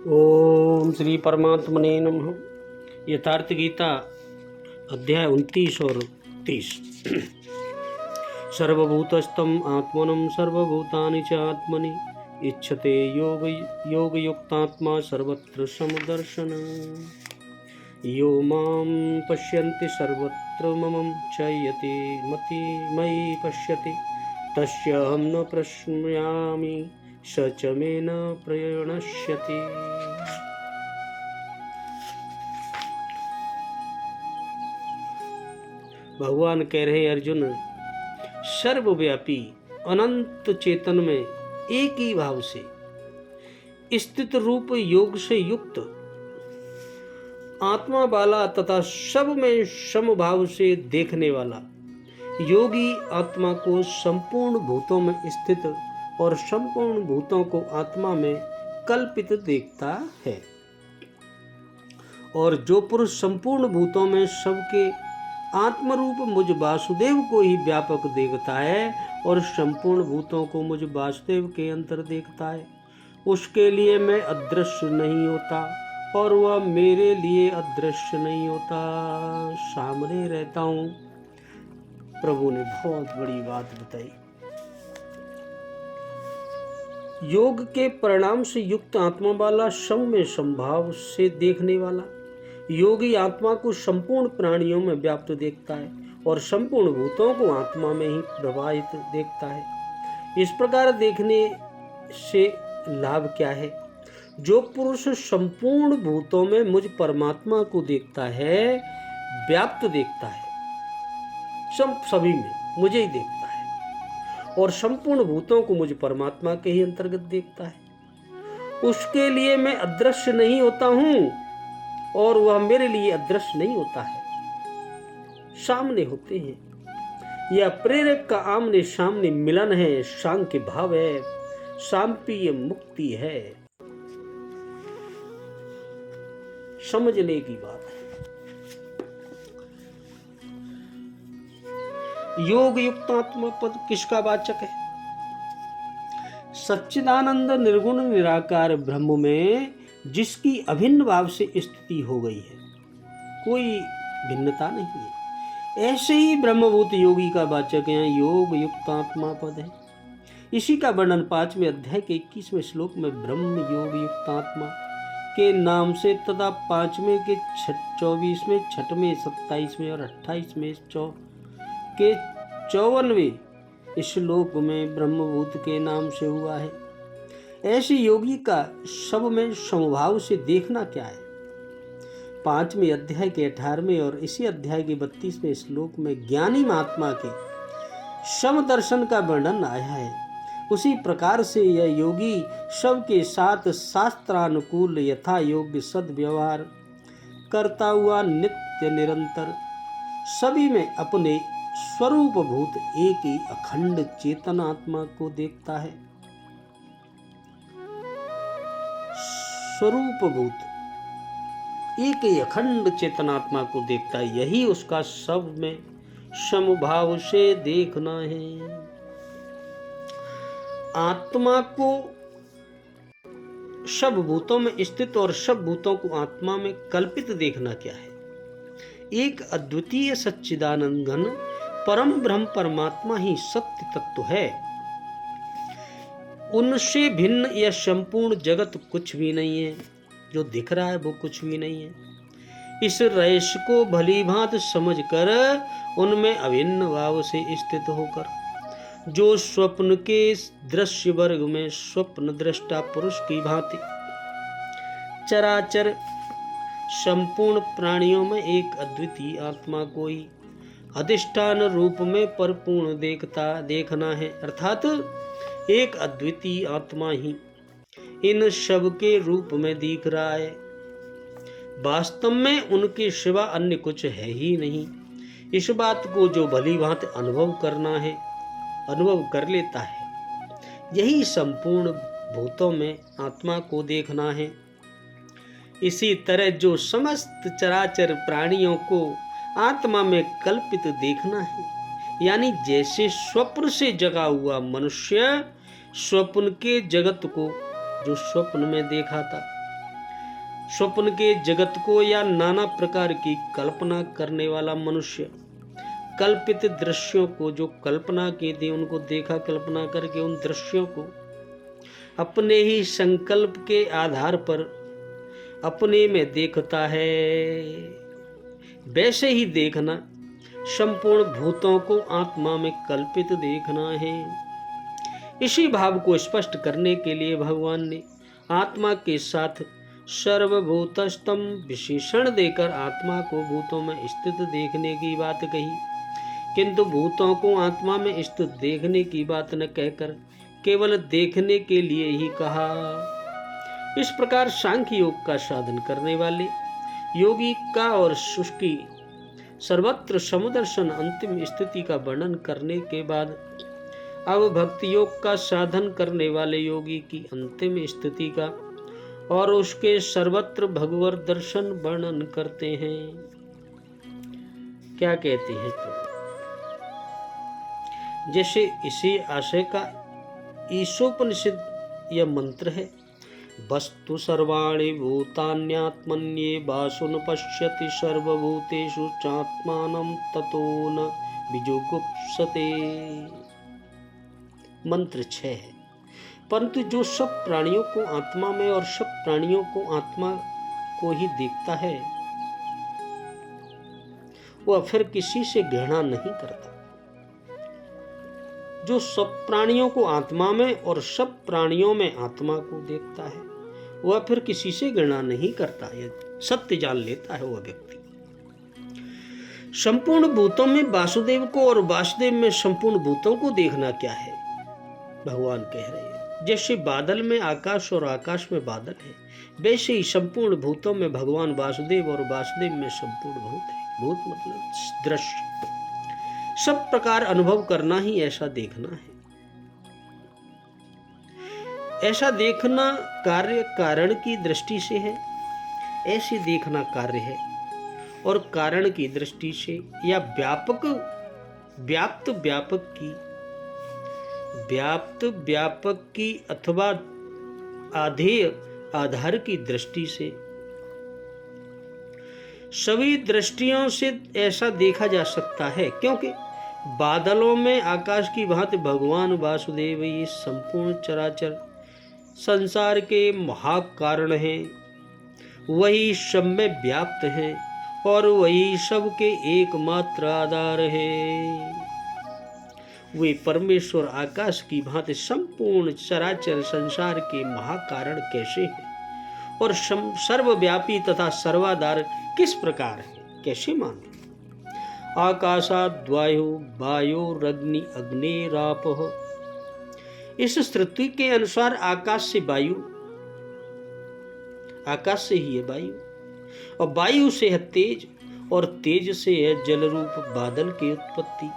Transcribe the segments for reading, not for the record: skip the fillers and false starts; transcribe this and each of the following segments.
ओम श्री परमात्मने नमः। यथार्थ गीता अध्याय 29 और 30। सर्वभूतस्थम आत्मनं सर्वभूतानि च आत्मनि इच्छते योग युक्तात्मा सर्वत्र समदर्शन। यो मां पश्यन्ति सर्वत्र मम चयति मति मयि पश्यति तस्य अहं न प्रश्नयामि स च मे न प्रणश्यति। भगवान कह रहे अर्जुन, सर्वव्यापी अनंत चेतन में एक ही भाव से स्थित रूप योग से युक्त आत्मा वाला तथा सब में समभाव से देखने वाला योगी आत्मा को संपूर्ण भूतों में स्थित और संपूर्ण भूतों को आत्मा में कल्पित देखता है। और जो पुरुष संपूर्ण भूतों में सबके आत्मरूप मुझ वासुदेव को ही व्यापक देखता है और संपूर्ण भूतों को मुझ वासुदेव के अंतर देखता है, उसके लिए मैं अदृश्य नहीं होता और वह मेरे लिए अदृश्य नहीं होता, सामने रहता हूं। प्रभु ने बहुत बड़ी बात बताई। योग के परिणाम से युक्त आत्मा वाला सब में संभाव से देखने वाला योगी आत्मा को संपूर्ण प्राणियों में व्याप्त देखता है और संपूर्ण भूतों को आत्मा में ही प्रवाहित देखता है। इस प्रकार देखने से लाभ क्या है? जो पुरुष संपूर्ण भूतों में मुझ परमात्मा को देखता है, व्याप्त देखता है, सभी में मुझे ही देखता है और संपूर्ण भूतों को मुझ परमात्मा के ही अंतर्गत देखता है, उसके लिए मैं अदृश्य नहीं होता हूं और वह मेरे लिए अदृश्य नहीं होता है, सामने होते हैं। यह प्रेरक का आमने सामने मिलन है, सांख्य भाव है, सांपीय मुक्ति है। समझने की बात है। योग युक्तात्मा पद किसका वाचक है? सच्चिदानंद निर्गुण निराकार ब्रह्म में जिसकी अभिन्न भाव से स्थिति हो गई है, कोई भिन्नता नहीं है, ऐसे ही ब्रह्मभूत योगी का वाचक है योग युक्तात्मा पद है। इसी का वर्णन 5वें अध्याय के 21वें श्लोक में ब्रह्म योग युक्तात्मा के नाम से तथा 5वें के 24वें 6वें 27वें और 28वें के 54वें श्लोक में ब्रह्मभूत के नाम से हुआ है। ऐसे योगी का सब में समभाव से देखना क्या है? 5वें अध्याय के 18वें और इसी अध्याय के 32वें श्लोक में ज्ञानी महात्मा के सम दर्शन का वर्णन आया है। उसी प्रकार से यह योगी सबके साथ शास्त्रानुकूल यथा योग्य सद्व्यवहार करता हुआ नित्य निरंतर सभी में अपने स्वरूप भूत एक ही अखंड चेतन आत्मा को देखता है। स्वरूप भूत एक ही अखंड चेतनात्मा को देखता है, यही उसका सब में समभाव से देखना है। आत्मा को सब भूतों में स्थित और सब भूतों को आत्मा में कल्पित देखना क्या है? एक अद्वितीय सच्चिदानंद घन परम ब्रह्म परमात्मा ही सत्य तत्व है। उनसे भिन्न यह संपूर्ण जगत कुछ भी नहीं है, जो दिख रहा है वो कुछ भी नहीं है। इस रहस्य को भली भांति समझकर उनमें अभिन्न भाव से स्थित होकर जो स्वप्न के दृश्य वर्ग में स्वप्न दृष्टा पुरुष की भांति चराचर संपूर्ण प्राणियों में एक अद्वितीय आत्मा को ही अधिष्ठान रूप में परिपूर्ण देखना है, अर्थात एक अद्वितीय आत्मा ही इन सब के रूप में दिख रहा है। वास्तव में उनके सिवा अन्य कुछ है ही नहीं। इस बात को जो भली भांति अनुभव करना है, अनुभव कर लेता है। यही संपूर्ण भूतों में आत्मा को देखना है। इसी तरह जो समस्त चराचर प्राणियों को आत्मा में कल्पित देखना है, यानी जैसे स्वप्न से जगा हुआ मनुष्य स्वप्न के जगत को जो स्वप्न में देखा था स्वप्न के जगत को या नाना प्रकार की कल्पना करने वाला मनुष्य कल्पित दृश्यों को, जो कल्पना की थी उनको देखा, कल्पना करके उन दृश्यों को अपने ही संकल्प के आधार पर अपने में देखता है। वैसे ही देखना संपूर्ण भूतों को आत्मा में कल्पित देखना है। इसी भाव को स्पष्ट करने के लिए भगवान ने आत्मा के साथ सर्वभूतस्तम विशेषण देकर आत्मा को भूतों में स्थित देखने की बात कही, किंतु भूतों को आत्मा में स्थित देखने की बात न कहकर केवल देखने के लिए ही कहा। इस प्रकार सांख्य योग का साधन करने वाले योगी का और शुष्की सर्वत्र समुदर्शन अंतिम स्थिति का वर्णन करने के बाद अब भक्ति योग का साधन करने वाले योगी की अंतिम स्थिति का और उसके सर्वत्र भगवत दर्शन वर्णन करते हैं। क्या कहते हैं तो जैसे इसी आशय का ईशोपनिषद यह मंत्र है, वस्तु सर्वाणि भूतान्यात्मन्ये वासुन पश्यति सर्वभूतेषु चात्मानं ततो न विजुगुप्सते। मंत्र 6 है। परंतु जो सब प्राणियों को आत्मा में और सब प्राणियों को आत्मा को ही देखता है वह फिर किसी से घृणा नहीं करता। जो सब प्राणियों को आत्मा में और सब प्राणियों में आत्मा को देखता है वह फिर किसी से घृणा नहीं करता, यह सत्य जान लेता है वह व्यक्ति। संपूर्ण भूतों में वासुदेव को और वासुदेव में संपूर्ण भूतों को देखना क्या है, भगवान कह रहे हैं। जैसे बादल में आकाश और आकाश में बादल है, वैसे ही संपूर्ण भूतों में भगवान वासुदेव और वासुदेव में संपूर्ण भूत है। भूत मतलब दृश्य, सब प्रकार अनुभव करना ही ऐसा देखना है। ऐसा देखना कार्य कारण की दृष्टि से है, ऐसे देखना कार्य है, और कारण की दृष्टि से या व्यापक व्यापक की अथवा आधेय आधार की दृष्टि से, सभी दृष्टियों से ऐसा देखा जा सकता है। क्योंकि बादलों में आकाश की भांति भगवान वासुदेव ये संपूर्ण चराचर संसार के महाकारण हैं, वही सब में व्याप्त हैं और वही सबके एकमात्र आधार है। वे परमेश्वर आकाश की भांति संपूर्ण चराचर संसार के महाकारण कैसे हैं और सर्वव्यापी तथा सर्वाधार किस प्रकार है, कैसे माने। आकाशाद वायुरग्नि अग्निरापः, इस श्रुति के अनुसार आकाश से वायु, आकाश से ही है वायु, और वायु से है तेज, और तेज से है जल रूप बादल की उत्पत्ति।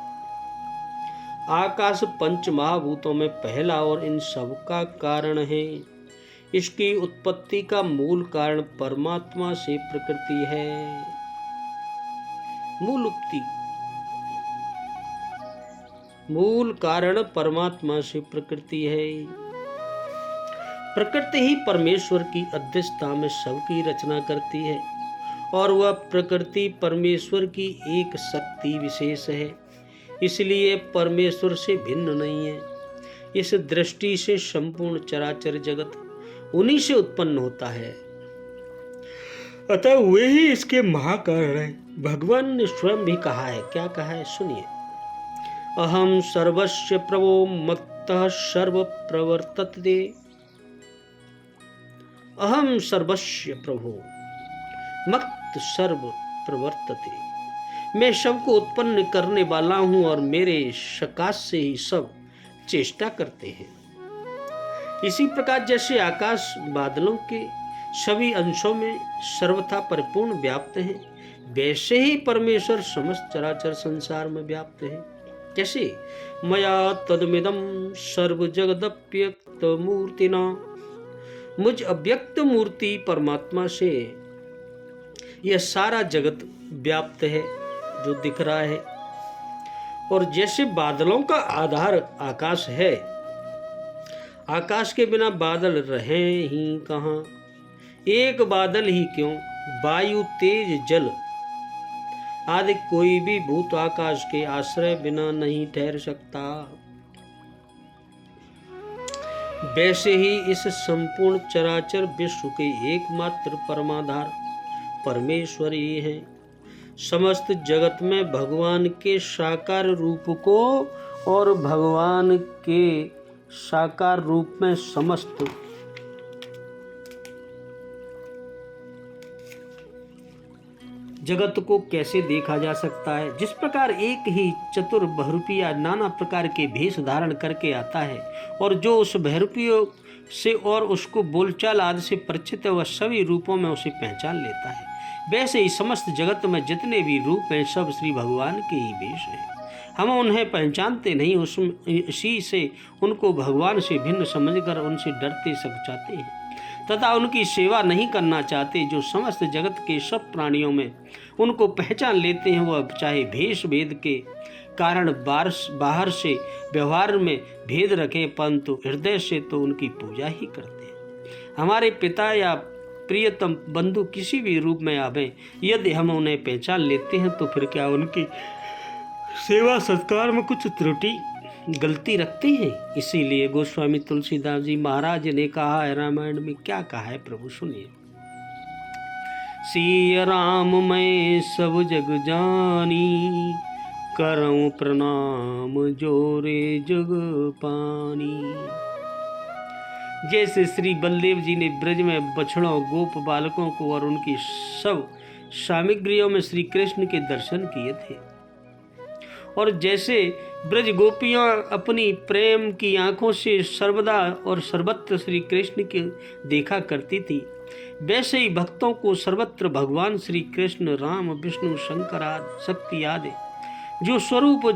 आकाश पंच महाभूतों में पहला और इन सब का कारण है। इसकी उत्पत्ति का मूल कारण परमात्मा से प्रकृति है। मूल कारण परमात्मा से प्रकृति है। प्रकृति ही परमेश्वर की अध्यक्षता में सबकी रचना करती है और वह प्रकृति परमेश्वर की एक शक्ति विशेष है, इसलिए परमेश्वर से भिन्न नहीं है। इस दृष्टि से संपूर्ण चराचर जगत उन्हीं से उत्पन्न होता है, अतः वे ही इसके महाकारण है। भगवान ने स्वयं भी कहा है, क्या कहा है सुनिए। अहम सर्वस्य प्रभो मत्तः सर्व प्रवर्तते। अहम सर्वस्य प्रभो मत्त सर्व प्रवर्तते। मैं सबको उत्पन्न करने वाला हूं और मेरे सकाश से ही सब चेष्टा करते हैं। इसी प्रकार जैसे आकाश बादलों के सभी अंशों में सर्वथा परिपूर्ण व्याप्त है, वैसे ही परमेश्वर समस्त चराचर संसार में व्याप्त है। कैसे? मया तदमिदं सर्व जगदप्यक्त मूर्तिना, मुझ अव्यक्त मूर्ति परमात्मा से यह सारा जगत व्याप्त है जो दिख रहा है। और जैसे बादलों का आधार आकाश है, आकाश के बिना बादल रहे ही कहाँ, एक बादल ही क्यों, वायु तेज जल आदि कोई भी भूत आकाश के आश्रय बिना नहीं ठहर सकता। वैसे ही इस संपूर्ण चराचर विश्व के एकमात्र परमाधार परमेश्वर ही है। समस्त जगत में भगवान के साकार रूप को और भगवान के साकार रूप में समस्त जगत को कैसे देखा जा सकता है। जिस प्रकार एक ही चतुर बहरूपिया नाना प्रकार के भेष धारण करके आता है और जो उस बहरूपियों से और उसको बोलचाल आदि से परिचित है वह सभी रूपों में उसे पहचान लेता है, वैसे ही समस्त जगत में जितने भी रूप हैं सब श्री भगवान के ही भेष हैं। हम उन्हें पहचानते नहीं, उसी से उनको भगवान से भिन्न समझकर उनसे डरते सकचाते हैं तथा उनकी सेवा नहीं करना चाहते। जो समस्त जगत के सब प्राणियों में उनको पहचान लेते हैं वह चाहे भेष भेद के कारण बाहर से व्यवहार में भेद रखें परंतु हृदय से तो उनकी पूजा ही करते हैं। हमारे पिता या प्रियतम बंधु किसी भी रूप में आवे, यदि हम उन्हें पहचान लेते हैं तो फिर क्या उनकी सेवा सत्कार में कुछ त्रुटि गलती रखते हैं। इसीलिए गोस्वामी तुलसीदास जी महाराज ने कहा है, रामायण में क्या कहा है प्रभु सुनिए। सिय राम मैं सब जग जानी, करऊं प्रणाम जोरे जग पानी। जैसे श्री बलदेव जी ने ब्रज में बछड़ों गोप बालकों को और उनकी सब सामग्रियों में श्री कृष्ण के दर्शन किए थे और जैसे ब्रज गोपियां अपनी प्रेम की आंखों से सर्वदा और सर्वत्र श्री कृष्ण के देखा करती थी, वैसे ही भक्तों को सर्वत्र भगवान श्री कृष्ण राम विष्णु शंकर आदि शक्ति आदि जो स्वरूप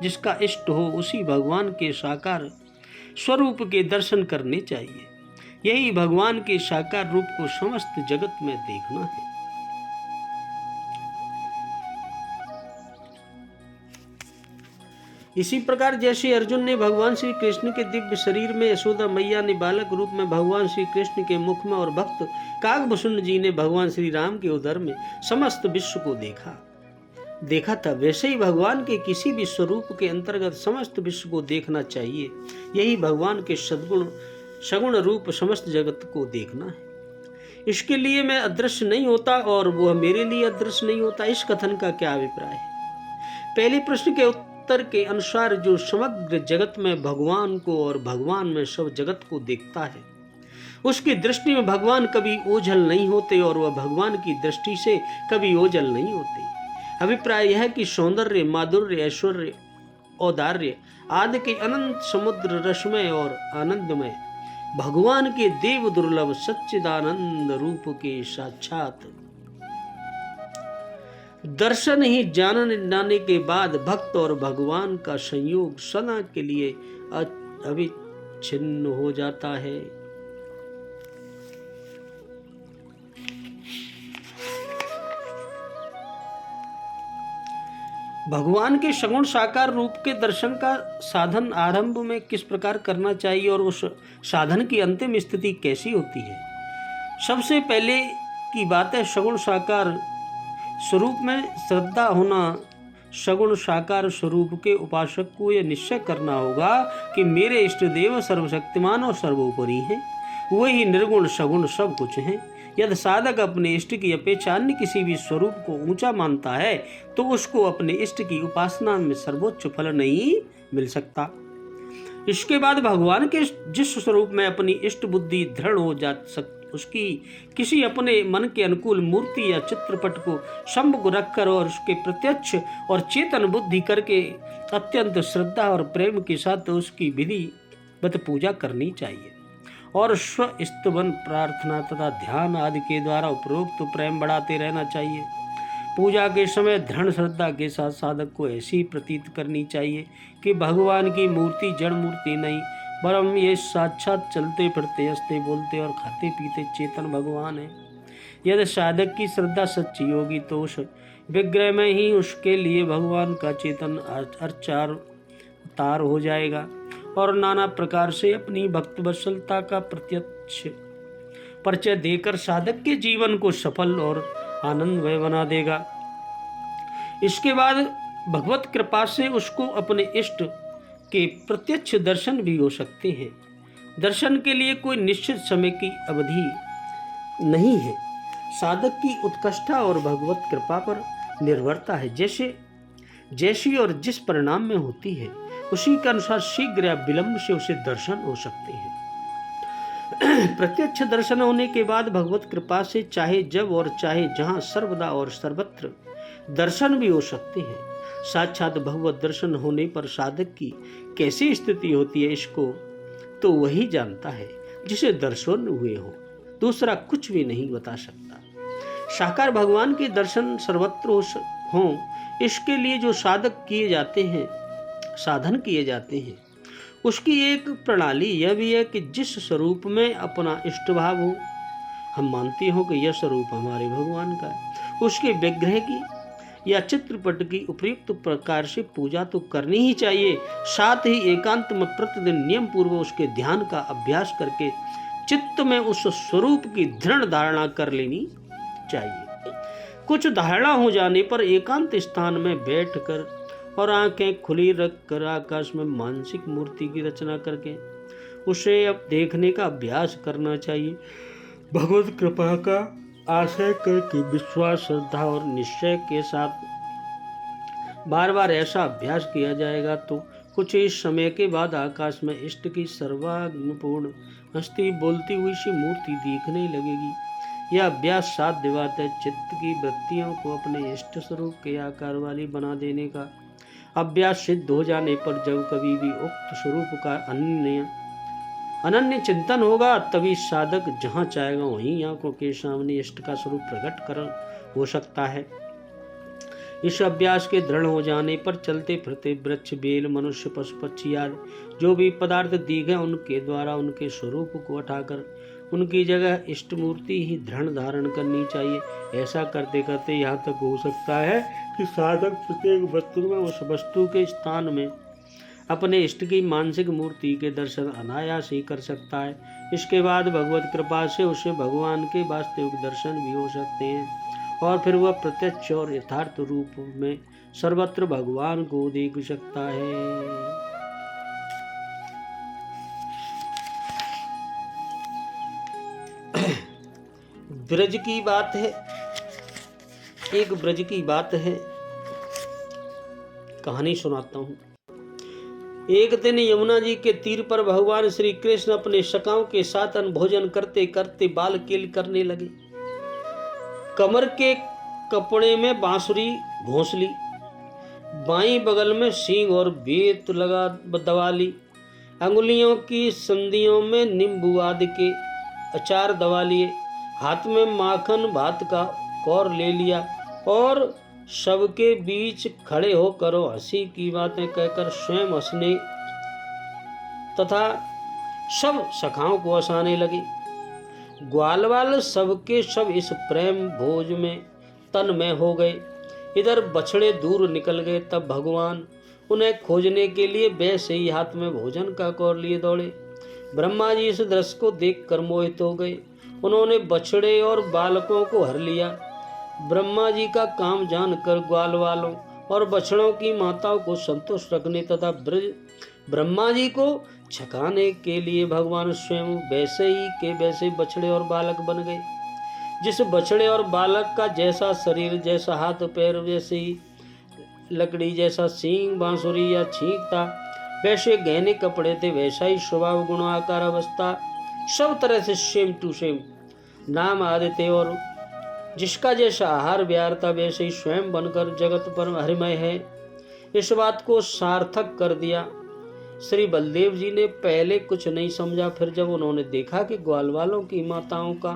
जिसका इष्ट हो उसी भगवान के साकार स्वरूप के दर्शन करने चाहिए। यही भगवान के साकार रूप को समस्त जगत में देखना है। इसी प्रकार जैसे अर्जुन ने भगवान श्री कृष्ण के दिव्य शरीर में, यशोदा मैया ने बालक रूप में भगवान श्री कृष्ण के मुख में और भक्त काकभूषण जी ने भगवान श्री राम के उदर में समस्त विश्व को देखा था, वैसे ही भगवान के किसी भी स्वरूप के अंतर्गत समस्त विश्व को देखना चाहिए। यही भगवान के सगुण रूप समस्त जगत को देखना है। इसके लिए मैं अदृश्य नहीं होता और वह मेरे लिए अदृश्य नहीं होता, इस कथन का क्या अभिप्राय है। पहले प्रश्न के उत्तर के अनुसार जो समग्र जगत में भगवान को और भगवान में सब जगत को देखता है उसकी दृष्टि में भगवान कभी ओझल नहीं होते और वह भगवान की दृष्टि से कभी ओझल नहीं होते। अभिप्राय यह है कि सौंदर्य, माधुर्य, ऐश्वर्य, औदार्य आदि के अनंत समुद्र रसमय और आनंदमय भगवान के देव दुर्लभ सच्चिदानंद रूप के साक्षात दर्शन ही जानने के बाद भक्त और भगवान का संयोग सदा के लिए अविच्छिन्न हो जाता है। भगवान के सगुण साकार रूप के दर्शन का साधन आरंभ में किस प्रकार करना चाहिए और उस साधन की अंतिम स्थिति कैसी होती है। सबसे पहले की बात है सगुण साकार स्वरूप में श्रद्धा होना। सगुण साकार स्वरूप के उपासक को यह निश्चय करना होगा कि मेरे इष्ट देव सर्वशक्तिमान और सर्वोपरि हैं, वही निर्गुण सगुण सब कुछ हैं। यदि साधक अपने इष्ट की अपेक्षा अन्य किसी भी स्वरूप को ऊंचा मानता है तो उसको अपने इष्ट की उपासना में सर्वोच्च फल नहीं मिल सकता। इसके बाद भगवान के जिस स्वरूप में अपनी इष्ट बुद्धि दृढ़ हो जा उसकी किसी अपने मन के अनुकूल मूर्ति या चित्रपट को सम्मुख रखकर और उसके प्रत्यक्ष और चेतन बुद्धि करके अत्यंत श्रद्धा और प्रेम के साथ उसकी विधिवत पूजा करनी चाहिए और स्वस्तवन प्रार्थना तथा ध्यान आदि के द्वारा उपरोक्त तो प्रेम बढ़ाते रहना चाहिए। पूजा के समय दृढ़ श्रद्धा के साथ साधक को ऐसी प्रतीत करनी चाहिए कि भगवान की मूर्ति जड़ मूर्ति नहीं वरम ये साक्षात चलते फिरते हंसते बोलते और खाते पीते चेतन भगवान है। यदि साधक की श्रद्धा सच्ची होगी तो उस विग्रह में ही उसके लिए भगवान का चेतन अवतार हो जाएगा और नाना प्रकार से अपनी भक्त वत्सलता का प्रत्यक्ष परिचय देकर साधक के जीवन को सफल और आनंदमय बना देगा। इसके बाद भगवत कृपा से उसको अपने इष्ट के प्रत्यक्ष दर्शन भी हो सकते हैं। दर्शन के लिए कोई निश्चित समय की अवधि नहीं है। साधक की उत्कृष्टता और भगवत कृपा पर निर्भरता है। जैसी और जिस परिणाम में होती है उसी के अनुसार शीघ्र या विलंब से उसे दर्शन हो सकते हैं। प्रत्यक्ष दर्शन होने के बाद भगवत कृपा से चाहे जब और चाहे जहां सर्वदा और सर्वत्र दर्शन भी हो सकते हैं। साक्षात भगवत दर्शन होने पर साधक की कैसी स्थिति होती है इसको तो वही जानता है जिसे दर्शन हुए हो, दूसरा कुछ भी नहीं बता सकता। साकार भगवान के दर्शन सर्वत्र हो इसके लिए जो साधन किए जाते हैं उसकी एक प्रणाली यह भी है कि जिस स्वरूप में अपना इष्ट भाव हो, हम मानते हो कि यह स्वरूप हमारे भगवान का है, उसके विग्रह की या चित्रपट की उपयुक्त प्रकार से पूजा तो करनी ही चाहिए। साथ ही एकांत में प्रतिदिन नियम पूर्वक उसके ध्यान का अभ्यास करके चित्त में उस स्वरूप की दृढ़ धारणा कर लेनी चाहिए। कुछ धारणा हो जाने पर एकांत स्थान में बैठकर और आंखें खुली रखकर आकाश में मानसिक मूर्ति की रचना करके उसे अब देखने का अभ्यास करना चाहिए। भगवत कृपा का आशय करके विश्वास, श्रद्धा और निश्चय के साथ बार बार ऐसा अभ्यास किया जाएगा तो कुछ इस समय के बाद आकाश में इष्ट की सर्वांगपूर्ण हस्ती बोलती हुई सी मूर्ति दिखने लगेगी। यह अभ्यास साध्य बात है। चित्त की वृत्तियों को अपने इष्ट स्वरूप के आकार वाली बना देने का अभ्यास सिद्ध हो जाने पर जब कभी भी उक्त स्वरूप का अनन्य चिंतन होगा तभी साधक जहाँ चाहेगा वहीं आंखों के सामने इष्ट का स्वरूप प्रकट कर हो सकता है। इस अभ्यास के दृढ़ हो जाने पर चलते फिरते वृक्ष, बेल, मनुष्य, पशु पक्षी आदि जो भी पदार्थ दिखे उनके द्वारा उनके स्वरूप को उठाकर उनकी जगह इष्ट मूर्ति ही दृढ़ धारण करनी चाहिए। ऐसा करते करते यहाँ तक हो सकता है कि साधक प्रत्येक वस्तु में उस वस्तु के स्थान में अपने इष्ट की मानसिक मूर्ति के दर्शन अनायास ही कर सकता है। इसके बाद भगवत कृपा से उसे भगवान के वास्तविक दर्शन भी हो सकते हैं और फिर वह प्रत्यक्ष और यथार्थ रूप में सर्वत्र भगवान को देख सकता है। ब्रज की बात है, एक ब्रज की बात है, कहानी सुनाता हूँ। एक दिन यमुना जी के तीर पर भगवान श्री कृष्ण अपने सखाओं के साथ भोजन करते करते बाल कील करने लगे। कमर के कपड़े में बांसुरी घोंस ली, बाईं बगल में सींग और बेत लगा दबा ली, अंगुलियों की संधियों में नींबू आदि के अचार दबा लिए, हाथ में माखन भात का कौर ले लिया और सबके बीच खड़े होकर हंसी की बातें कहकर स्वयं हंसने तथा सब सखाओं को हंसाने लगे। ग्वालवाल सबके सब इस प्रेम भोज में तन में हो गए। इधर बछड़े दूर निकल गए, तब भगवान उन्हें खोजने के लिए वैसे ही हाथ में भोजन का कौर लिए दौड़े। ब्रह्मा जी इस दृश्य को देखकर मोहित हो गए। उन्होंने बछड़े और बालकों को हर लिया। ब्रह्मा जी का काम जानकर ग्वाल वालों और बछड़ों की माताओं को संतुष्ट रखने तथा ब्रह्मा जी को छकाने के लिए भगवान स्वयं वैसे ही के वैसे बछड़े और बालक बन गए। जिस बछड़े और बालक का जैसा शरीर, जैसा हाथ पैर, वैसे ही लकड़ी, जैसा सींग, बांसुरी या छींक था, वैसे गहने कपड़े थे, वैसा ही स्वभाव, गुण, आकार, अवस्था सब तरह से सेम टू सेम नाम आदि थे और जिसका जैसा आहार विहार था वैसे ही स्वयं बनकर जगत पर हरिमय है। इस बात को सार्थक कर दिया। श्री बलदेव जी ने पहले कुछ नहीं समझा, फिर जब उन्होंने देखा कि ग्वाल वालों की माताओं का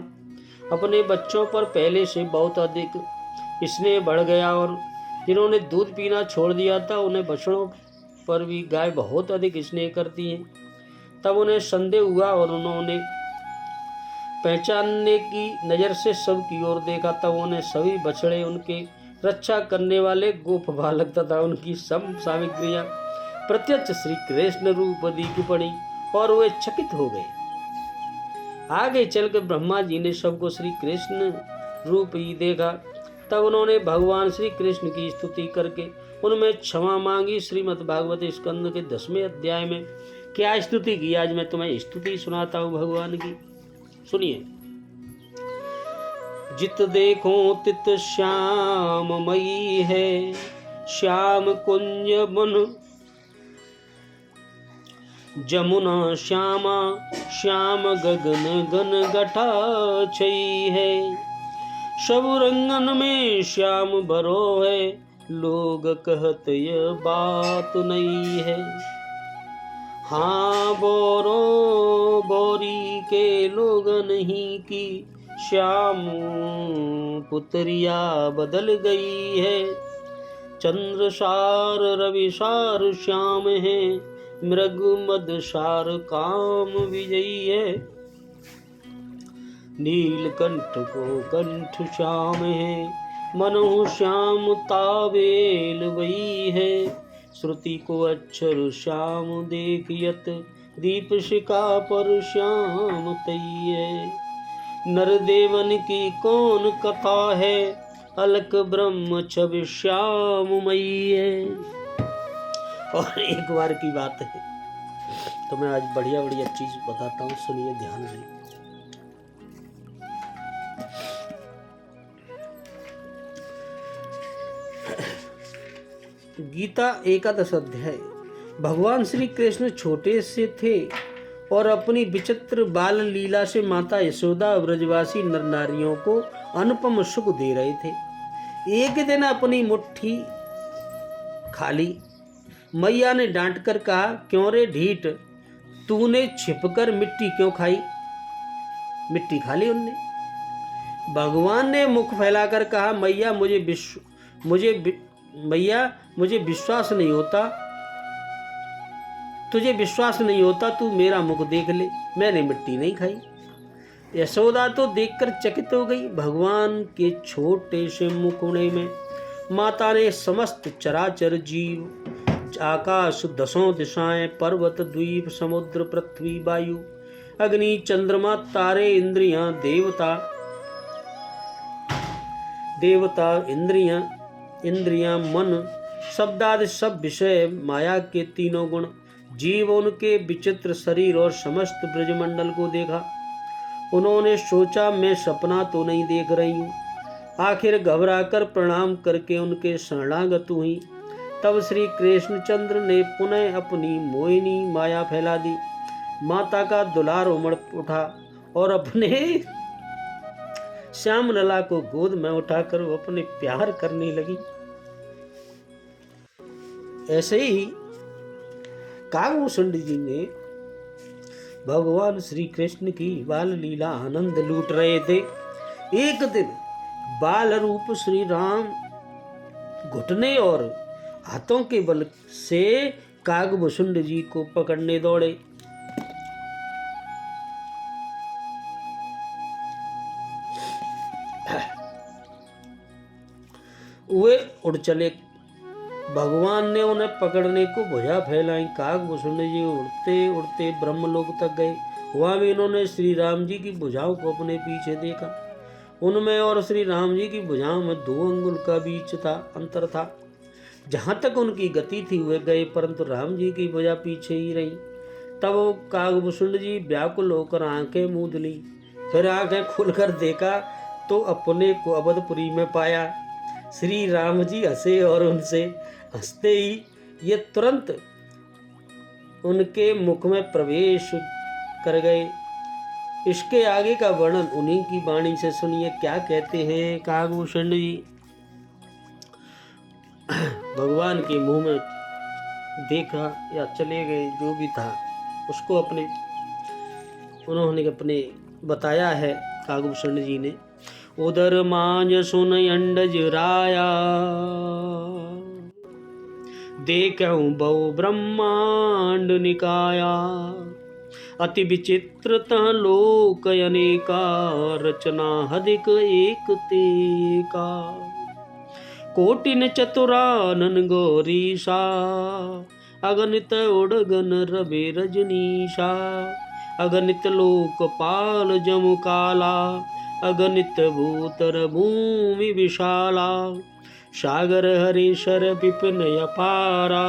अपने बच्चों पर पहले से बहुत अधिक स्नेह बढ़ गया और जिन्होंने दूध पीना छोड़ दिया था उन्हें बछड़ों पर भी गाय बहुत अधिक स्नेह करती है, तब उन्हें संदेह हुआ और उन्होंने पहचानने की नज़र से सब की ओर देखा। तब उन्हें सभी बछड़े, उनके रक्षा करने वाले गोप बालक तथा उनकी सब सामग्रियां प्रत्यक्ष श्री कृष्ण रूप दिख पड़ी और वे चकित हो गए। आगे चलकर ब्रह्मा जी ने सबको श्री कृष्ण रूप ही देखा। तब उन्होंने भगवान श्री कृष्ण की स्तुति करके उनमें क्षमा मांगी। श्रीमद् भागवत स्कंद के 10वें अध्याय में क्या स्तुति की, आज मैं तुम्हें स्तुति सुनाता हूँ भगवान की, सुनिए। जित देखो तित श्याम मई है, श्याम कुंज बन जमुना श्यामा, श्याम गगन गन गठा छई है। सब रंगन में श्याम भरो है, लोग कहत ये बात नहीं है। हाँ बोरो बोरी के लोग नहीं की, श्याम पुत्रिया बदल गई है। चंद्र सार रवि सार श्याम है, मृग मद सार काम विजयी है। नीलकंठ को कंठ श्याम है, मनहु श्याम तावेल वही है। श्रुति को अक्षर श्याम देखियत, दीप शिखा पर श्याम तई है। नरदेवन की कौन कथा है, अलक ब्रह्म छवि श्याममयी है। और एक बार की बात है, तो मैं आज बढ़िया बढ़िया चीज बताता हूँ, सुनिए ध्यान से। गीता 11 अध्याय। भगवान श्री कृष्ण छोटे से थे और अपनी विचित्र बाल लीला से माता यशोदा ब्रजवासी नर नारियों को अनुपम सुख दे रहे थे। एक दिन अपनी मुट्ठी खाली मैया ने डांट कर कहा, क्यों रे ढीठ, तूने छिपकर मिट्टी क्यों खाई? मिट्टी खा ली उनने। भगवान ने मुख फैलाकर कहा, मैया मुझे विश्वास नहीं होता, तुझे विश्वास नहीं होता, तू मेरा मुख देख ले, मैंने मिट्टी नहीं खाई। यशोदा तो देखकर चकित हो गई। भगवान के छोटे से मुखौने में माता ने समस्त चराचर जीव, आकाश, 10 दिशाएं, पर्वत, द्वीप, समुद्र, पृथ्वी, वायु, अग्नि, चंद्रमा, तारे, इंद्रियां, देवता, इंद्रियां, मन, शब्दादि सब विषय, माया के तीनों गुण, जीव, उनके विचित्र शरीर और समस्त ब्रजमंडल को देखा। उन्होंने सोचा, मैं सपना तो नहीं देख रही हूँ। आखिर घबराकर प्रणाम करके उनके शरणागत हुई। तब श्री कृष्णचंद्र ने पुनः अपनी मोहिनी माया फैला दी। माता का दुलार उमड़ उठा और अपने श्याम लला को गोद में उठाकर वो अपने प्यार करने लगी। ऐसे ही कागभूषण जी ने भगवान श्री कृष्ण की बाल लीला आनंद लूट रहे थे। एक दिन बाल रूप श्री राम घुटने और हाथों के बल से कागभूषण जी को पकड़ने दौड़े। वे उड़ चले। भगवान ने उन्हें पकड़ने को भुजा फैलाई। कागभूषण जी उड़ते उड़ते ब्रह्मलोक तक गए। वहां भी इन्होंने श्री राम जी की भुजाओं को अपने पीछे देखा। उनमें और श्री राम जी की भुजाओं में 2 अंगुल का बीच था, अंतर था। जहां तक उनकी गति थी वे गए, परंतु राम जी की भुजा पीछे ही रही। तब कागभूषण जी व्याकुल होकर आंखें मूंद ली। फिर आंखें खोलकर देखा तो अपने को अवधपुरी में पाया। श्री राम जी हंसे और उनसे हंसते ही ये तुरंत उनके मुख में प्रवेश कर गए। इसके आगे का वर्णन उन्हीं की वाणी से सुनिए क्या कहते हैं कागभूषण जी। भगवान के मुंह में देखा या चले गए, जो भी था उसको उन्होंने अपने बताया है कागभूषण जी ने। उदर मांझ सुन अंडज राया, देखऊं बहु ब्रह्मांड निकाया। अति विचित्र तह लोक अनेका, रचना हदिक एक तेका। कोटिन चतुरानन गौरीशा, अगणित उड़गन रवि रजनीशा। अगणित लोकपाल जम काला, अगणित भूतर भूमि विशाला, सागर हरीशर विपिन अपारा,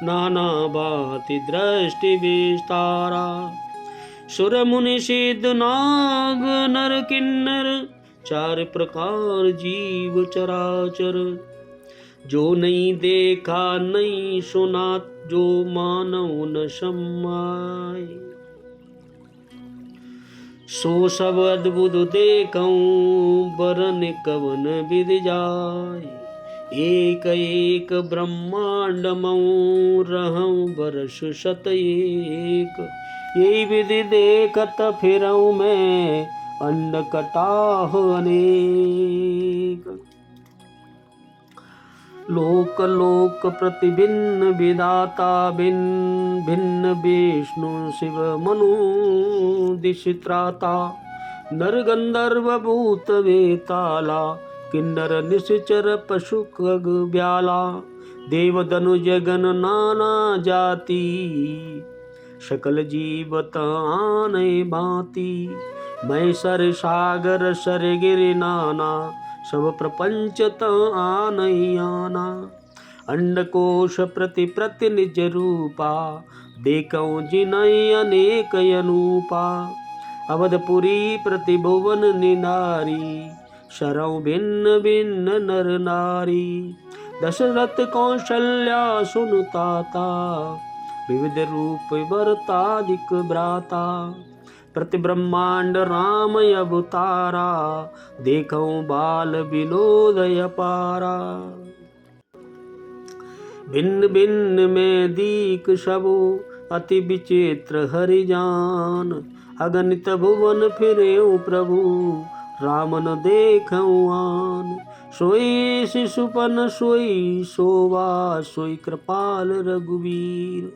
नाना भांति दृष्टि विस्तारा। सुर मुनि सिद्ध नाग नर किन्नर, चार प्रकार जीव चराचर, जो नहीं देखा नहीं सुना, जो मानव न समाए, सो सब अद्भुत देखऊं, बरन कवन विधि जाय। एक एक ब्रह्मांड मऊ, रहूं बरस शत एक, यही विधि देखत फिरऊं मैं, अंड कटाह अनेक। लोक लोक प्रति भिन्न विधाता, भिन्न भिन्न विष्णु शिव मनु दिशित्राता, नर गंधर्व भूत वेताला, किन्नर निश्चर पशु खग ब्याला, देव धनुज गण नाना जाति, सकल जीवत आने भांति। मैं सर सागर सर गिरि नाना, सब प्रपंच आनई आना। अंडकोश प्रति प्रति निज रूपा, देखऊं जिनई अनेक अनूपा। अवधपुरी प्रति भुवन निनारी, शरऊ भिन्न भिन्न नर नारी। दशरथ कौशल्या सुनताता, विविध रूप वर्तादिक भ्राता। प्रति ब्रह्मांड राम अवतारा, देखऊं बाल विनोदय पारा। भिन्न भिन्न में दीक सबो, अति विचित्र हरि जान। अगणित भुवन फिरेऊ प्रभु, रामन देखऊं आन। सोई शिशुपन सोई शोभा, सोई कृपाल रघुवीर।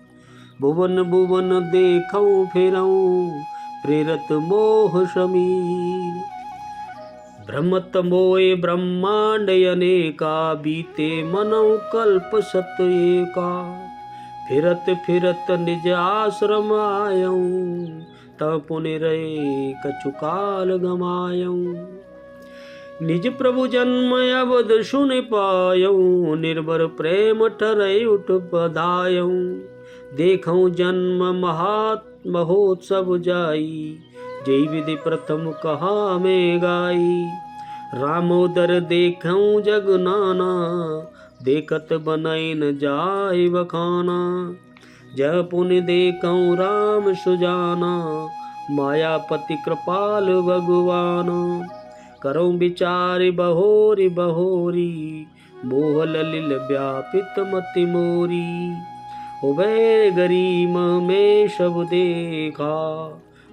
भुवन भुवन देखऊं फिरऊं, प्रेरत मोह समीर। ब्रह्मत मोय ब्रह्मांड अनेका, बीते मनौ कल्प सत एका। फिरत फिरत निज आश्रम आयऊं, तब पुनि रहे कछु काल गमायऊं। निज प्रभु जन्म अवध सुन पायऊं, निर्भर प्रेम ठरई उठ बधायऊं। देखऊं जन्म महोत्सव जाई, जय विधि प्रथम कहा में गाई। रामोदर देखऊं जग नाना, देखत बनाई न जाय बखाना। जह पुनि देखऊं राम सुजाना, मायापति कृपाल भगवान। करऊं विचार बहोरी बहोरी, मोह ललिल व्यापित मति मोरी। उभय गरीम में सब देखा,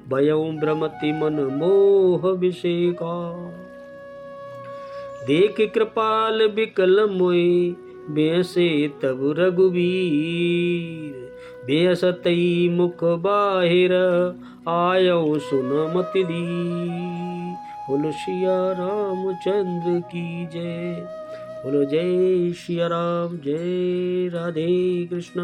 भयऊं भ्रमति मन मोह विषेका। देख कृपाल बिकल मोय, बेसे तब रघुवीर। बेसतई मुख बाहिर, आयऊं सुन मति धीर। बोलो सिया रामचंद्र की जय, बोलो जय सिया राम, जय राधे कृष्ण।